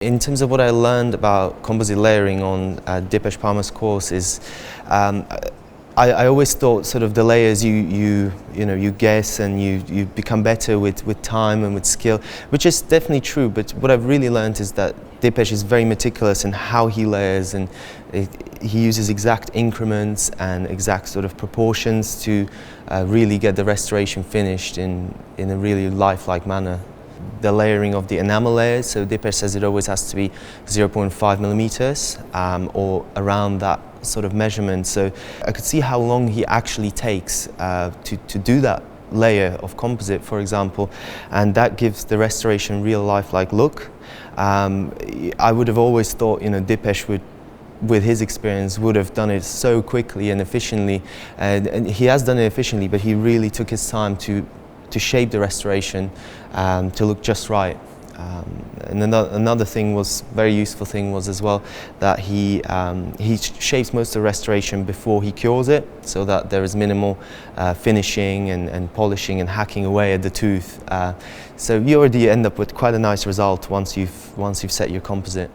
In terms of what I learned about composite layering on Dipesh Parmar's course is, I always thought sort of the layers you guess and you become better with time and with skill, which is definitely true. But what I've really learned is that Dipesh is very meticulous in how he layers, and he uses exact increments and exact sort of proportions to really get the restoration finished in a really lifelike manner. The layering of the enamel layers, so Dipesh says it always has to be 0.5 millimeters or around that sort of measurement. So I could see how long he actually takes to do that layer of composite, for example, and that gives the restoration real lifelike look. I would have always thought, Dipesh would, with his experience, would have done it so quickly and efficiently, and he has done it efficiently, but he really took his time to shape the restoration to look just right. And another thing was, very useful thing was as well, that he shapes most of the restoration before he cures it, so that there is minimal finishing and polishing and hacking away at the tooth. So you already end up with quite a nice result once you've set your composite.